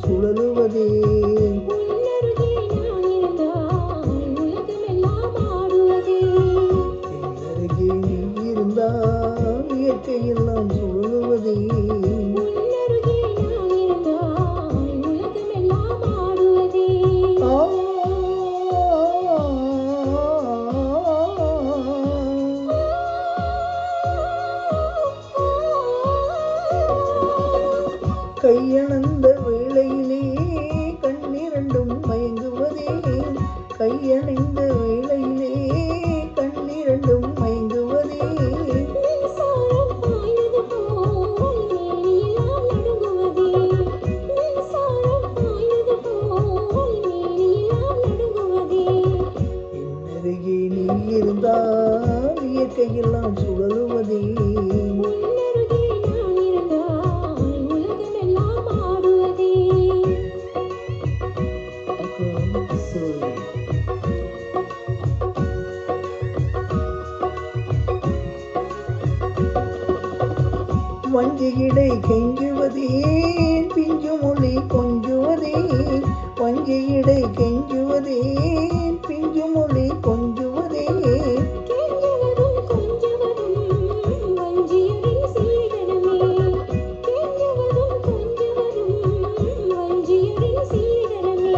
சுழலுவதே. உன்னருகே நான் இருந்தால் உலகமெல்லாம் ஆடுவதே. என்னருகே நீ இருந்தால் இயற்கையெல்லாம் சுழலுவதே. உன்னருகே நான் இருந்தால் உலகமெல்லாம் ஆடுவதே. கையணந்த வேளையிலே கண்ணிரண்டும் மயங்குவதே. கையணைந்த வேளையிலே கண்ணிரண்டும் மயங்குவதே. மின்சாரம் பாய்வது போல் மேனியெல்லாம் நடுங்குவதே. மின்சாரம் பாய்வது போல் மேனியெல்லாம் நடுங்குவதே. என்னருகே நீ இருந்தால் இயற்கையெல்லாம் சுழலுவதே. உன்னருகே நான் இருந்தால் உலகமெல்லாம் ஆடுவதே. வஞ்சியிடை கெஞ்சுவதேன் பிஞ்சு மொழி கொஞ்சுவதே. வஞ்சியிடை கெஞ்சுவதேன் பிஞ்சு மொழி கொஞ்சுவதே. கெஞ்சுவதும் கொஞ்சுவதும் வஞ்சியரின் சீதனமே. கெஞ்சுவதும் கொஞ்சுவதும் வஞ்சியரின் சீதனமே.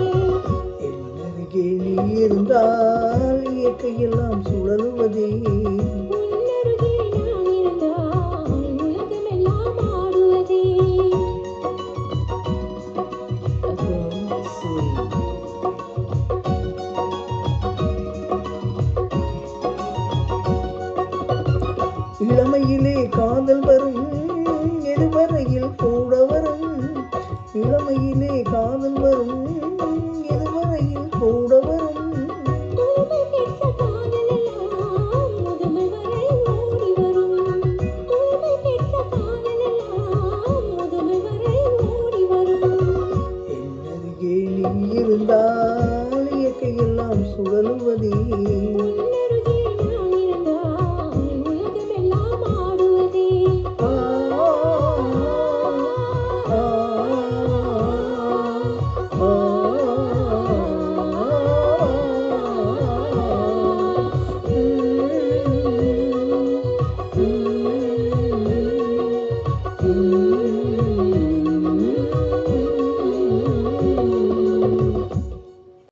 என்னருகே நீ இருந்தால் இயற்கையெல்லாம் சுழலுவதே. உன்னருகே நான் இருந்தால் உலகமெல்லாம் ஆடுவதே. இளமையிலே காதல் வரும் எதுவரையில் கூட வரும். இளமையிலே காதல் வரும் எதுவரையில் கூட வரும். முதுமை பெற்ற காதலெல்லாம் முதுமை வரை ஓடி வரும். முதுமை பெற்ற காதலெல்லாம் முதுமை வரை ஓடி வரும். என்னருகே நீ இருந்தால் இயற்கையெல்லாம் சுழலுவதே.